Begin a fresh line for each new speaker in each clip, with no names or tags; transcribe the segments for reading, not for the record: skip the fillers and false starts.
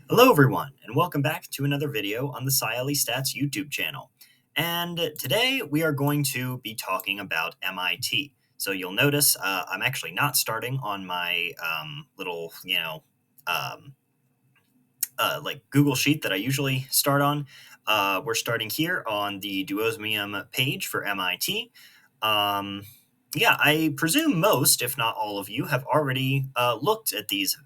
Hello everyone, and welcome back to another video on the Stats YouTube channel. And today we are going to be talking about MIT. So you'll notice I'm actually not starting on my little, um, like Google Sheet that I usually start on. We're starting here on the Duosmium page for MIT. Yeah, I presume most, if not all of you, have already looked at these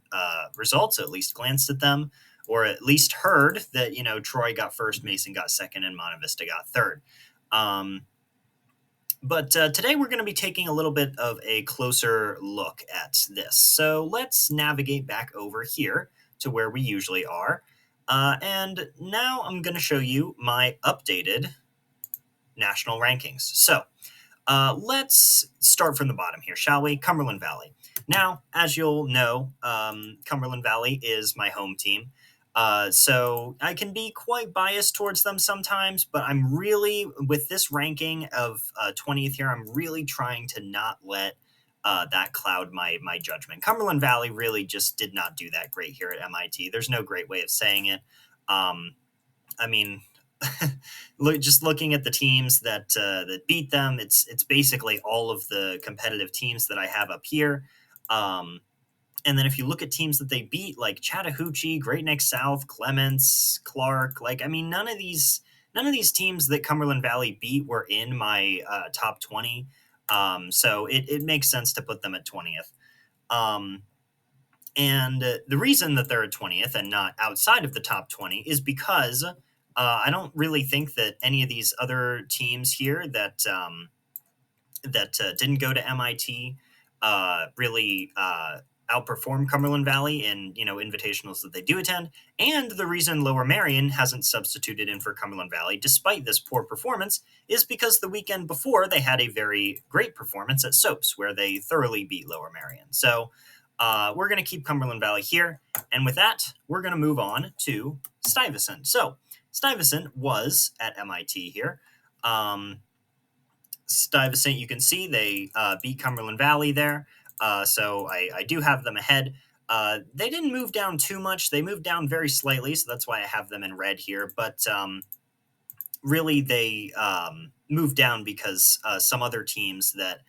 results, at least glanced at them, or at least heard that, Troy got first, Mason got second, and Monta Vista got third. But today we're going to be taking a little bit of a closer look at this. So let's navigate back over here to where we usually are. And now I'm going to show you my updated national rankings. So let's start from the bottom here, shall we? Cumberland Valley. Now, as you'll know, Cumberland Valley is my home team. So I can be quite biased towards them sometimes, but I'm really, with this ranking of 20th here, I'm really trying to not let that cloud my judgment. Cumberland Valley really just did not do that great here at MIT. There's no great way of saying it. I mean, just looking at the teams that beat them, it's basically all of the competitive teams that I have up here. And then if you look at teams that they beat, like Chattahoochee, Great Neck South, Clements, Clark, none of these teams that Cumberland Valley beat were in my top 20. So it makes sense to put them at 20th. And the reason that they're at 20th and not outside of the top 20 is because I don't really think that any of these other teams here that didn't go to MIT really outperform Cumberland Valley in invitationals that they do attend. And the reason Lower Merion hasn't substituted in for Cumberland Valley, despite this poor performance, is because the weekend before they had a very great performance at Soaps, where they thoroughly beat Lower Merion. So we're going to keep Cumberland Valley here. And with that, we're going to move on to Stuyvesant. So Stuyvesant was at MIT here. Stuyvesant, you can see they beat Cumberland Valley there. So I do have them ahead. They didn't move down too much. They moved down very slightly, so that's why I have them in red here. But really, they moved down because some other teams that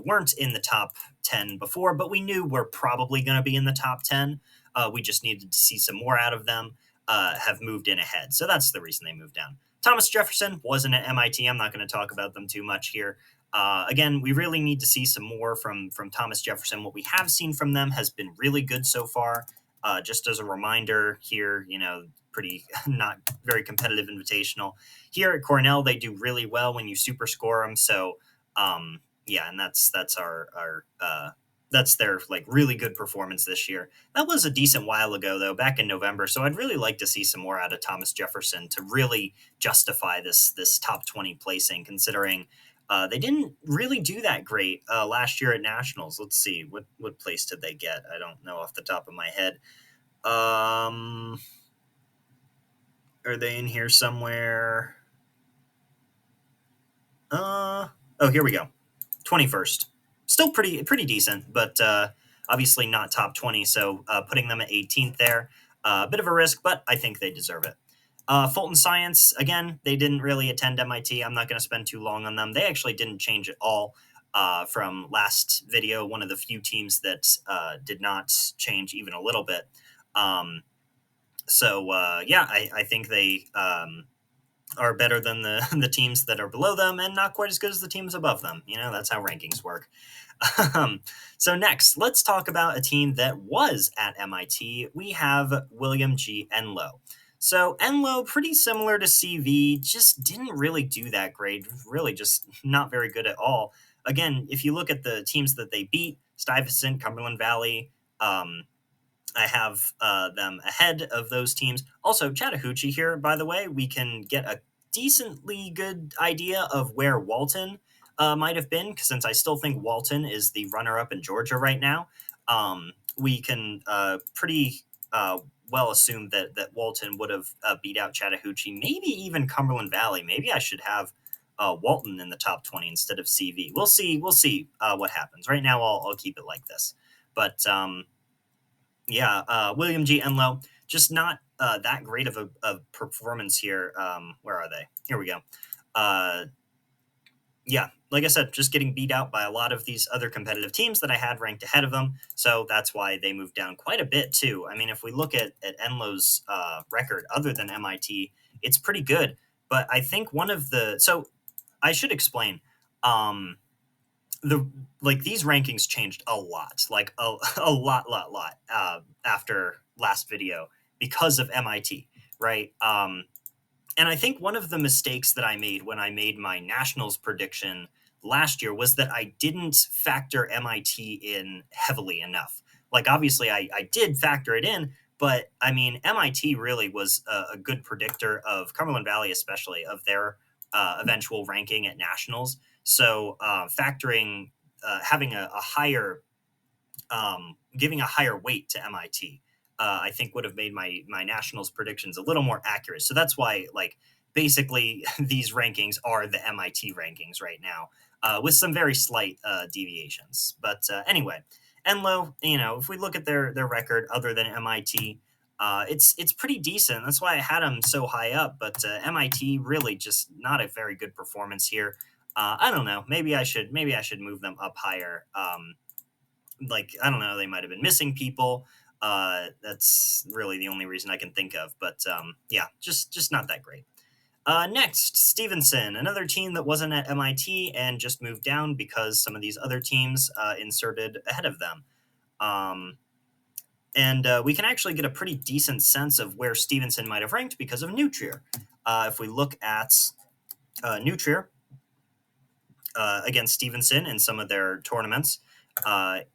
weren't in the top 10 before, but we knew were probably going to be in the top 10. We just needed to see some more out of them, have moved in ahead. So that's the reason they moved down. Thomas Jefferson wasn't at MIT. I'm not going to talk about them too much here. Again, we really need to see some more from Thomas Jefferson. What we have seen from them has been really good so far. Just as a reminder here, pretty not very competitive invitational. Here at Cornell, they do really well when you super score them. So yeah, and that's their really good performance this year. That was a decent while ago though, back in November. So I'd really like to see some more out of Thomas Jefferson to really justify this top 20 placing, considering they didn't really do that great last year at nationals. Let's see, what place did they get? I don't know off the top of my head. Are they in here somewhere? Oh, here we go. 21st. Still pretty decent, but obviously not top 20. So putting them at 18th there, a bit of a risk, but I think they deserve it. Fulton Science, again, they didn't really attend MIT. I'm not going to spend too long on them. They actually didn't change at all from last video, one of the few teams that did not change even a little bit. Yeah, I think they are better than the teams that are below them and not quite as good as the teams above them. That's how rankings work. So next, let's talk about a team that was at MIT. We have William G. Enloe. So Enloe, pretty similar to CV, just didn't really do that great. Really just not very good at all. Again, if you look at the teams that they beat, Stuyvesant, Cumberland Valley, I have them ahead of those teams. Also, Chattahoochee here, by the way, we can get a decently good idea of where Walton might have been, since I still think Walton is the runner-up in Georgia right now. We can pretty well assume that Walton would have beat out Chattahoochee, maybe even Cumberland Valley. Maybe I should have Walton in the top 20 instead of CV. We'll see what happens. Right now, I'll keep it like this. But yeah, William G. Enloe, just not that great of a performance here. Where are they? Here we go. Uh, yeah, like I said, just getting beat out by a lot of these other competitive teams that I had ranked ahead of them. So that's why they moved down quite a bit, too. I mean, if we look at Enloe's record, other than MIT, it's pretty good. But I think one of the. So I should explain. Um, the like these rankings changed a lot, like a lot after last video because of MIT, right? And I think one of the mistakes that I made when I made my nationals prediction last year was that I didn't factor MIT in heavily enough. Like, obviously, I did factor it in, but I mean, MIT really was a good predictor of Cumberland Valley, especially of their eventual ranking at nationals. So, having a higher giving a higher weight to MIT, I think would have made my nationals predictions a little more accurate. So that's why, like, basically, these rankings are the MIT rankings right now, with some very slight deviations. But anyway, Enloe, if we look at their record, other than MIT. It's pretty decent. That's why I had them so high up. But MIT really just not a very good performance here. I don't know. Maybe I should move them up higher. Like, I don't know, they might have been missing people. That's really the only reason I can think of. But yeah, just not that great. Next, Stevenson, another team that wasn't at MIT and just moved down because some of these other teams inserted ahead of them. And we can actually get a pretty decent sense of where Stevenson might have ranked because of New Trier. If we look at New Trier against Stevenson in some of their tournaments,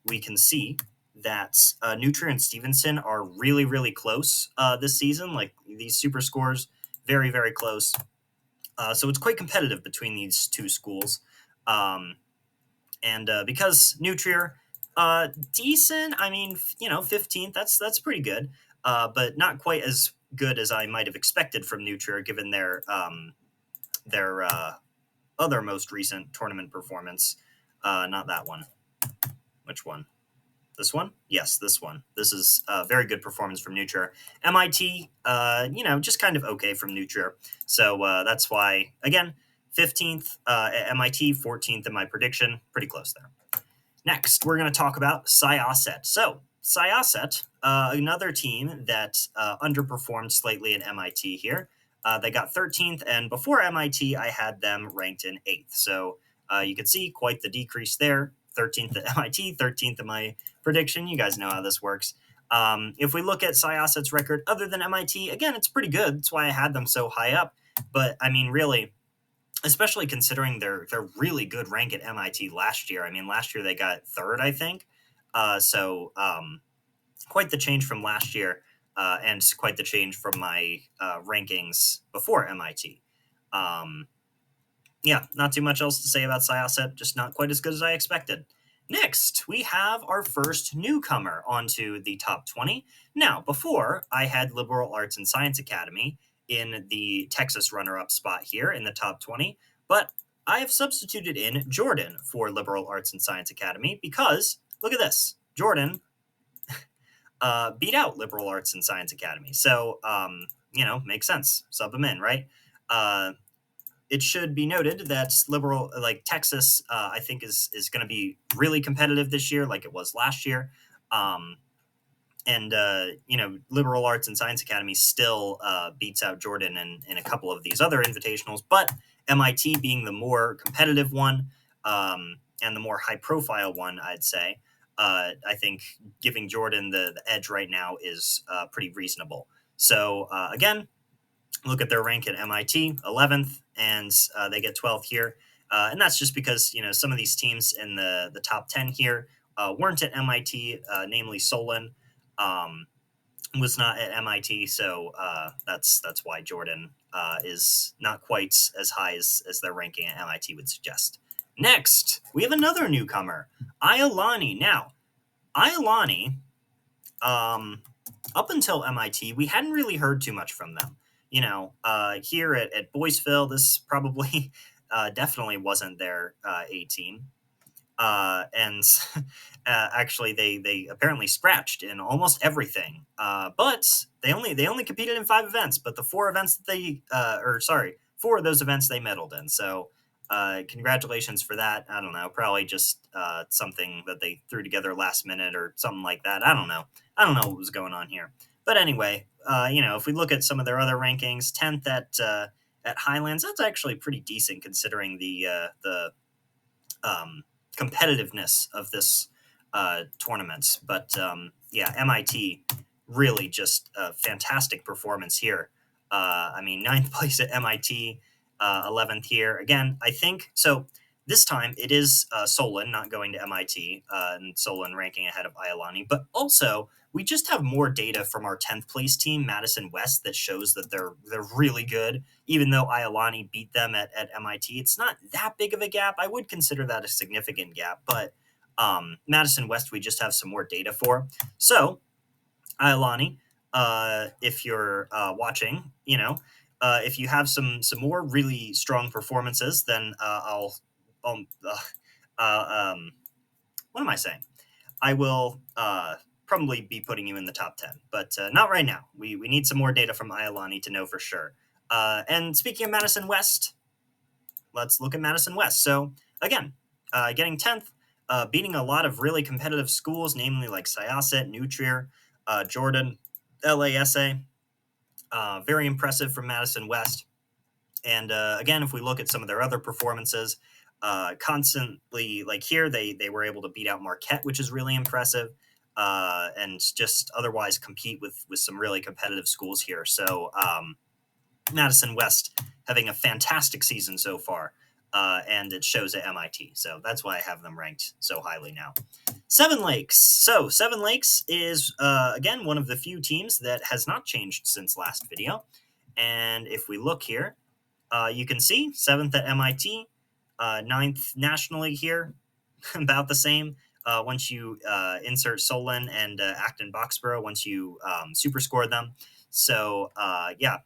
we can see that New Trier and Stevenson are really, really close this season. Like, these super scores, very, very close. So it's quite competitive between these two schools. And because New Trier, decent, I mean, 15th, that's pretty good, but not quite as good as I might have expected from New Trier, given their other most recent tournament performance. Not that one. Which one? This one? Yes, this one. This is a very good performance from New Trier. MIT, just kind of okay from New Trier. So that's why, again, 15th at MIT, 14th in my prediction. Pretty close there. Next, we're going to talk about Syosset. So, Syosset, another team that underperformed slightly at MIT here. They got 13th, and before MIT, I had them ranked in 8th. So, you can see quite the decrease there. 13th at MIT, 13th in my prediction. You guys know how this works. If we look at Syosset's record other than MIT, again, it's pretty good. That's why I had them so high up. But, I mean, really, especially considering their really good rank at MIT last year. I mean, last year they got 3rd, I think. So quite the change from last year, and quite the change from my rankings before MIT. Yeah, not too much else to say about Syosset, just not quite as good as I expected. Next, we have our first newcomer onto the top 20. Now, before, I had Liberal Arts and Science Academy in the Texas runner-up spot here in the top 20, but I have substituted in Jordan for Liberal Arts and Science Academy because, look at this, Jordan beat out Liberal Arts and Science Academy. So, makes sense. Sub them in, right? It should be noted that Texas, I think is going to be really competitive this year, like it was last year. And Liberal Arts and Science Academy still beats out Jordan in a couple of these other invitationals, but MIT being the more competitive one, and the more high-profile one, I'd say. I think giving Jordan the edge right now is pretty reasonable. So, again, look at their rank at MIT, 11th, and they get 12th here. And that's just because, some of these teams in the top 10 here weren't at MIT, namely Solen was not at MIT. So that's why Jordan is not quite as high as their ranking at MIT would suggest. Next, we have another newcomer, Iolani. Now, Iolani, up until MIT, we hadn't really heard too much from them. Here at Boyceville, this probably definitely wasn't their A team. And actually, they apparently scratched in almost everything. But they only competed in 5 events, but the 4 events that four of those events they medaled in. So congratulations for that. I don't know, probably just something that they threw together last minute or something like that. I don't know. I don't know what was going on here. But anyway, if we look at some of their other rankings, 10th at Highlands, that's actually pretty decent considering the competitiveness of this tournament. But yeah, MIT really just a fantastic performance here. I mean, ninth place at MIT, 11th here. Again, I think so. This time it is Solen not going to MIT, and Solen ranking ahead of Iolani. But also, we just have more data from our 10th place team, Madison West, that shows that they're really good. Even though Iolani beat them at MIT, it's not that big of a gap. I would consider that a significant gap, but Madison West, we just have some more data for. So, Iolani, if you're watching, if you have some more really strong performances, then um, uh, um, what am I saying? I will probably be putting you in the top 10, but not right now. We need some more data from Iolani to know for sure. And speaking of Madison West, let's look at Madison West. So, again, getting 10th, beating a lot of really competitive schools, namely like Syosset, New Trier, Jordan, LASA. Very impressive from Madison West. And again, if we look at some of their other performances, constantly like here, they were able to beat out Marquette, which is really impressive, and just otherwise compete with some really competitive schools here. So Madison West having a fantastic season so far, and it shows at MIT. So that's why I have them ranked so highly now. Seven Lakes. So Seven Lakes is again one of the few teams that has not changed since last video. And if we look here, you can see 7th at MIT, 9th nationally here, about the same. Once you insert Solen and Acton-Boxborough, once you super score them. So yeah,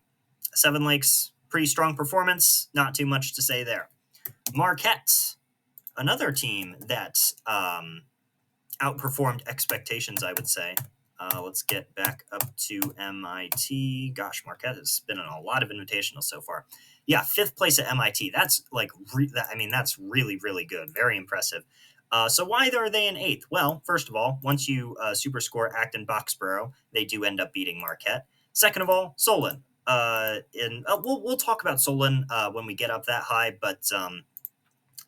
Seven Lakes, pretty strong performance. Not too much to say there. Marquette, another team that outperformed expectations, I would say. Let's get back up to MIT. Gosh, Marquette has been in a lot of invitationals so far. Yeah, 5th place at MIT. That's that's really, really good. Very impressive. So why are they in 8th? Well, first of all, once you super score Acton-Boxborough, they do end up beating Marquette. Second of all, Solen. We'll talk about Solen when we get up that high, but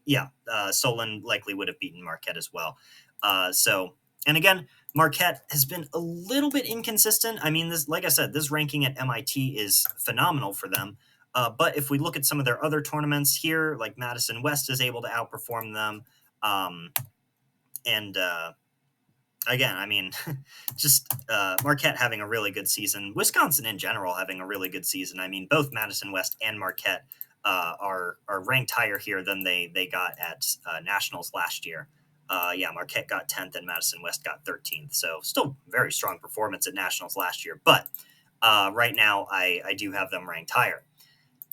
yeah, Solen likely would have beaten Marquette as well. And again, Marquette has been a little bit inconsistent. I mean, like I said, this ranking at MIT is phenomenal for them. But if we look at some of their other tournaments here, like Madison West is able to outperform them. And again, I mean, just Marquette having a really good season. Wisconsin in general having a really good season. I mean, both Madison West and Marquette are ranked higher here than they got at nationals last year. Yeah, Marquette got 10th and Madison West got 13th. So still very strong performance at nationals last year. But right now, I do have them ranked higher.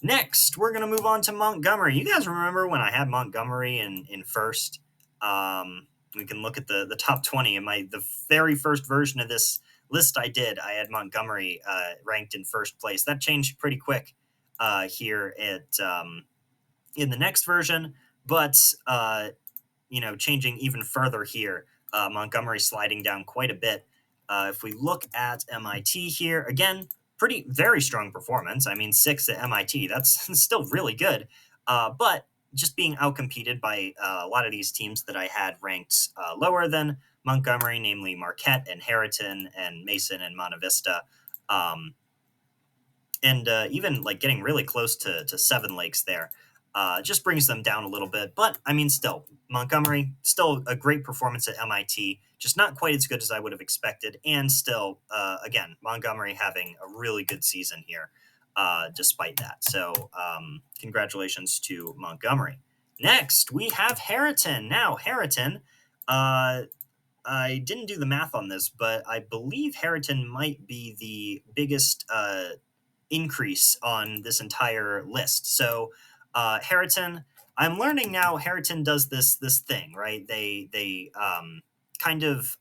Next, we're going to move on to Montgomery. You guys remember when I had Montgomery in first? We can look at the top 20. In the very first version of this list I did, I had Montgomery ranked in first place. That changed pretty quick here in the next version. But changing even further here, Montgomery sliding down quite a bit. If we look at MIT here, again, very strong performance. I mean, 6th at MIT, that's still really good. But just being outcompeted by a lot of these teams that I had ranked lower than Montgomery, namely Marquette and Harriton and Mason and Monta Vista. And even like getting really close to Seven Lakes there. Just brings them down a little bit. But, I mean, still, Montgomery, still a great performance at MIT, just not quite as good as I would have expected. And still, again, Montgomery having a really good season here, despite that. So, congratulations to Montgomery. Next, we have Harriton. Now, Harriton, I didn't do the math on this, but I believe Harriton might be the biggest increase on this entire list. So, Harriton, I'm learning now Harriton does this thing, right? They kind of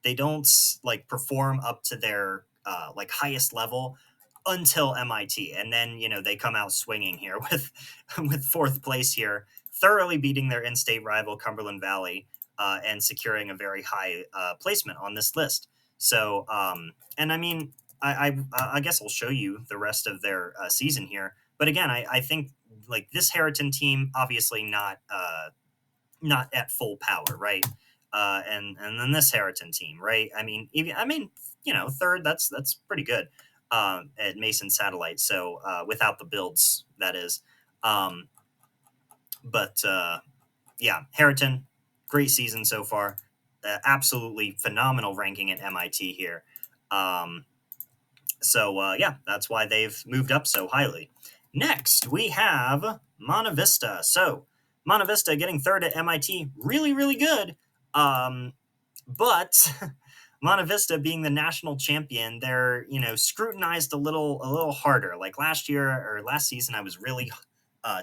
they don't like perform up to their like highest level until MIT, and then they come out swinging here with with fourth place here, thoroughly beating their in-state rival Cumberland Valley, and securing a very high placement on this list. So, and I mean, I guess I'll show you the rest of their season here. But again, I think like this Harriton team, obviously not at full power, right? And then this Harriton team, right? I mean, third, that's pretty good at Mason Satellite. So without the builds, that is. Um, but yeah, Harriton, great season so far. Absolutely phenomenal ranking at MIT here. Um, so yeah, that's why they've moved up so highly. Next, we have Monta Vista. So Monta Vista getting third at MIT, really, really good. But Monta Vista being the national champion, they're scrutinized a little harder. Like last year or last season, I was really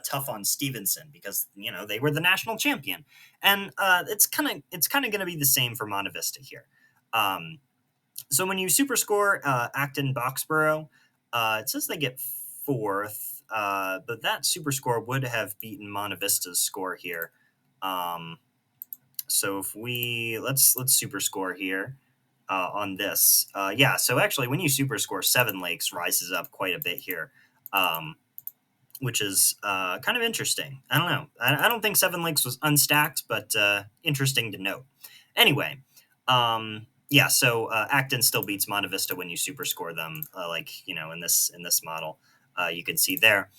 tough on Stevenson because they were the national champion, and it's kind of going to be the same for Monta Vista here. So when you super score Acton-Boxborough, it says they get fourth, but that super score would have beaten Monta Vista's score here. So if let's super score here on this, yeah. So actually, when you super score, Seven Lakes rises up quite a bit here, which is kind of interesting. I don't know. I don't think Seven Lakes was unstacked, but interesting to note. Anyway, yeah. So Acton still beats Monta Vista when you super score them, like in this model, you can see there.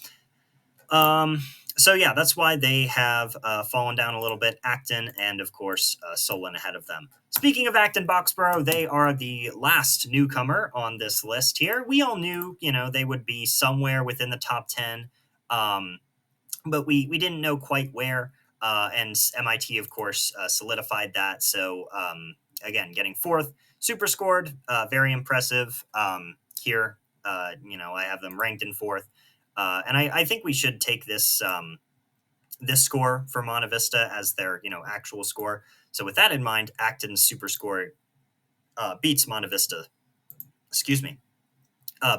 Um, so yeah, that's why they have fallen down a little bit. Acton and of course Solen ahead of them. Speaking of Acton-Boxborough, they are the last newcomer on this list here. We all knew, they would be somewhere within the top 10, but we didn't know quite where. And MIT, of course, solidified that. So again, getting fourth, super scored, very impressive here. I have them ranked in fourth. And I think we should take this score for Monta Vista as their actual score. So with that in mind, Acton's super score beats Monta Vista. Excuse me,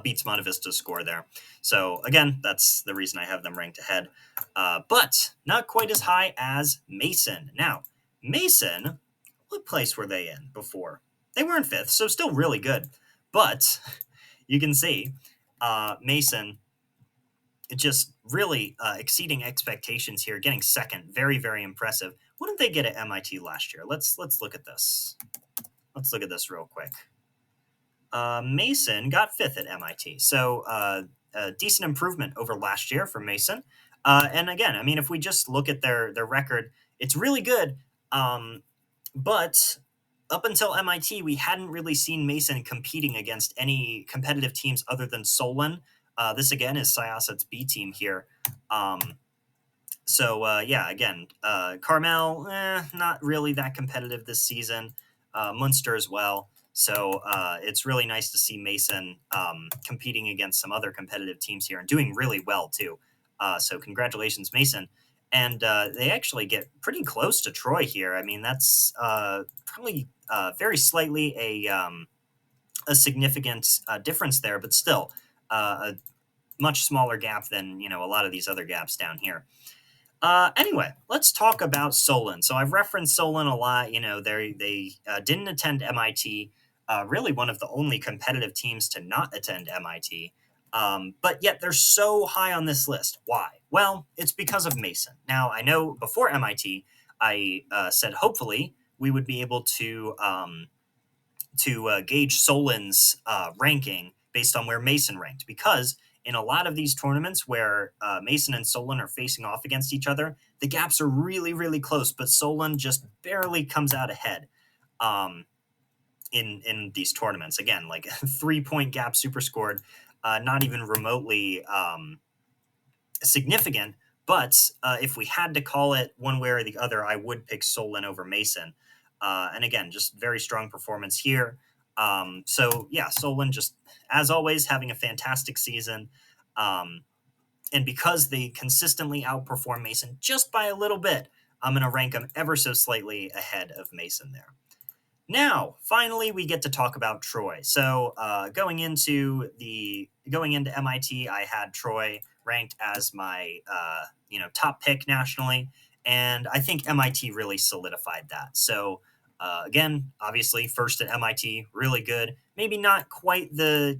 beats Monta Vista's score there. So again, that's the reason I have them ranked ahead, but not quite as high as Mason. Now, Mason, what place were they in before? They were in fifth, so still really good. But you can see Mason just really exceeding expectations here, getting second. Very, very impressive. What did they get at MIT last year? Let's look at this. Let's look at this real quick. Mason got fifth at MIT, so a decent improvement over last year for Mason. And again, I mean, if we just look at their record, it's really good. But up until MIT, we hadn't really seen Mason competing against any competitive teams other than Solen. This again is Syosset's B team here. So yeah, again, Carmel, not really that competitive this season. Munster as well. So it's really nice to see Mason competing against some other competitive teams here and doing really well too. So congratulations, Mason. And they actually get pretty close to Troy here. I mean, that's probably very slightly a significant difference there, but still a much smaller gap than a lot of these other gaps down here. Anyway, let's talk about Solen. So I've referenced Solen a lot. They didn't attend MIT. Really, one of the only competitive teams to not attend MIT. But yet they're so high on this list. Why? Well, it's because of Mason. Now I know before MIT, I said hopefully we would be able to gauge Solen's ranking based on where Mason ranked, because in a lot of these tournaments where Mason and Solen are facing off against each other, the gaps are really, really close, but Solen just barely comes out ahead in these tournaments. Again, like a 3-point gap super scored, not even remotely significant. But if we had to call it one way or the other, I would pick Solen over Mason. And again, just very strong performance here. So yeah, Solen just, as always, having a fantastic season. And because they consistently outperform Mason just by a little bit, I'm going to rank them ever so slightly ahead of Mason there. Now, finally, we get to talk about Troy. So, going into MIT, I had Troy ranked as my top pick nationally, and I think MIT really solidified that. So, again, obviously, first at MIT, really good. Maybe not quite the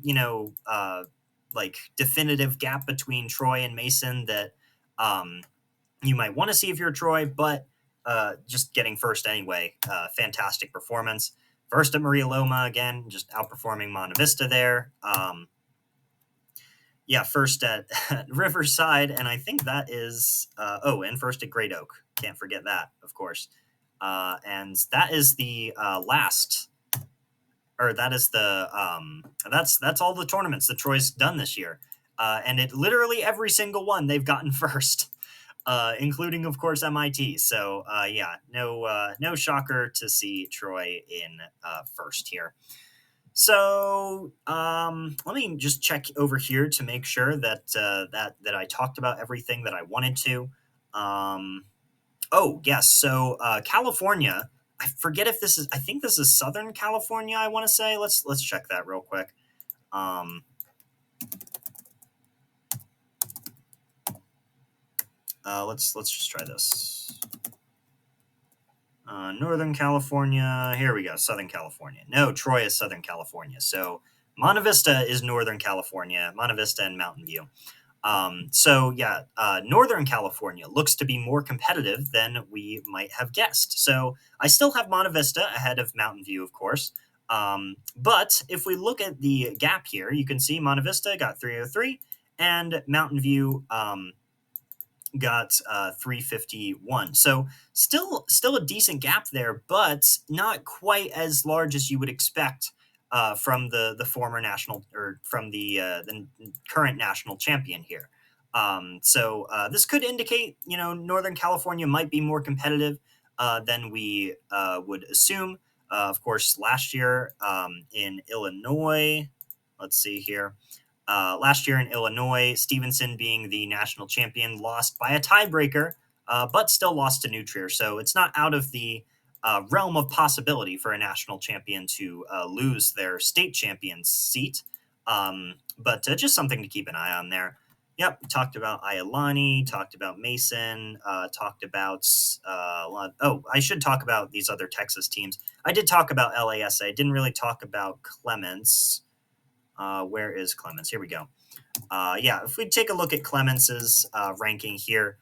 like definitive gap between Troy and Mason that you might want to see if you're Troy, but just getting first anyway. Fantastic performance. First at Maria Loma, again, just outperforming Monta Vista there. First at Riverside, and I think that is, and first at Great Oak. Can't forget that, of course. And that is the last, or that is the, that's all the tournaments that Troy's done this year. And it literally every single one they've gotten first. Including, of course, MIT. So, no shocker to see Troy in first here. So, let me just check over here to make sure that that I talked about everything that I wanted to. Oh, yes. So, California. I forget if this is. I think this is Southern California. I want to say. Let's check that real quick. Let's just try this. Northern California. Here we go. Southern California. No, Troy is Southern California. So Monta Vista is Northern California. Monta Vista and Mountain View. Northern California looks to be more competitive than we might have guessed. So I still have Monta Vista ahead of Mountain View, of course. But if we look at the gap here, you can see Monta Vista got 303 and Mountain View got 351. So still a decent gap there, but not quite as large as you would expect from the former national, or from the current national champion here. This could indicate, Northern California might be more competitive than we would assume. Of course, last year in Illinois, let's see here. Last year in Illinois, Stevenson, being the national champion, lost by a tiebreaker, but still lost to New Trier. So it's not out of the realm of possibility for a national champion to lose their state champion's seat. But just something to keep an eye on there. Yep, we talked about Iolani, talked about Mason, talked about I should talk about these other Texas teams. I did talk about LASA. I didn't really talk about Clements. Where is Clements? Here we go. If we take a look at Clements's ranking here,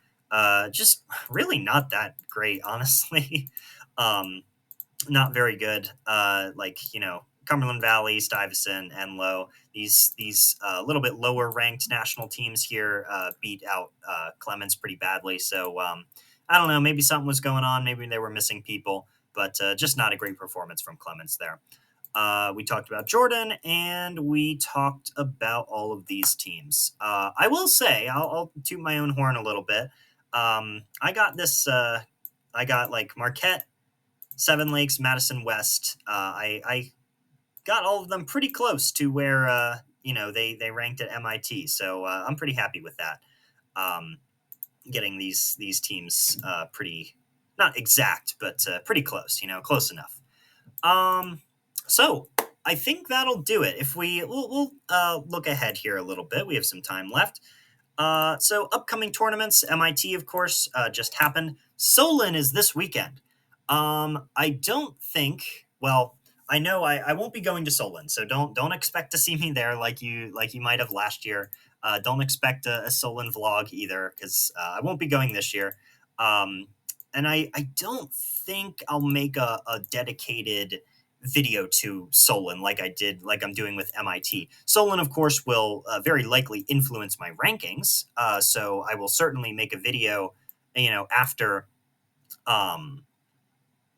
just really not that great, honestly. Not very good. Cumberland Valley, Stuyvesant, Enloe, these little bit lower ranked national teams here beat out Clements pretty badly. So I don't know, maybe something was going on. Maybe they were missing people, but just not a great performance from Clements there. We talked about Jordan, and we talked about all of these teams. I will say, I'll toot my own horn a little bit. I got this. I got like Marquette, Seven Lakes, Madison West. I got all of them pretty close to where they ranked at MIT. So I'm pretty happy with that. Getting these teams pretty, not exact, but pretty close. Close enough. So I think that'll do it. If we'll look ahead here a little bit. We have some time left. So upcoming tournaments, MIT, of course, just happened. Solen is this weekend. I don't think. Well, I know I won't be going to Solen, so don't expect to see me there like you might have last year. Don't expect a Solen vlog either, because I won't be going this year. And I don't think I'll make a dedicated video to Solen like I'm doing with MIT. Solen, of course, will very likely influence my rankings. So I will certainly make a video, after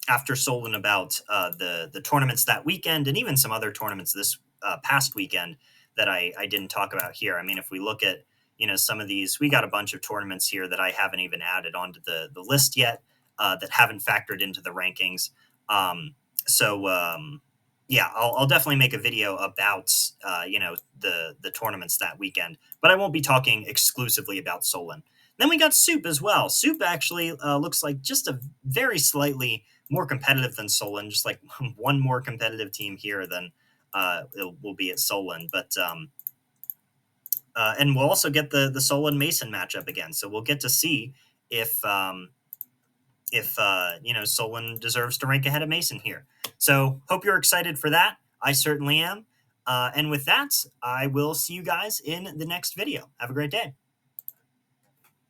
Solen about the tournaments that weekend, and even some other tournaments this past weekend that I didn't talk about here. I mean, if we look at some of these, we got a bunch of tournaments here that I haven't even added onto the list yet, that haven't factored into the rankings. Yeah, I'll definitely make a video about the tournaments that weekend, but I won't be talking exclusively about Solen. Then we got Soup as well. Soup actually looks like just a very slightly more competitive than Solen, just like one more competitive team here than it will be at Solen. And we'll also get the Solen Mason matchup again, so we'll get to see if Solen deserves to rank ahead of Mason here. So hope you're excited for that. I certainly am. And with that, I will see you guys in the next video. Have a great day.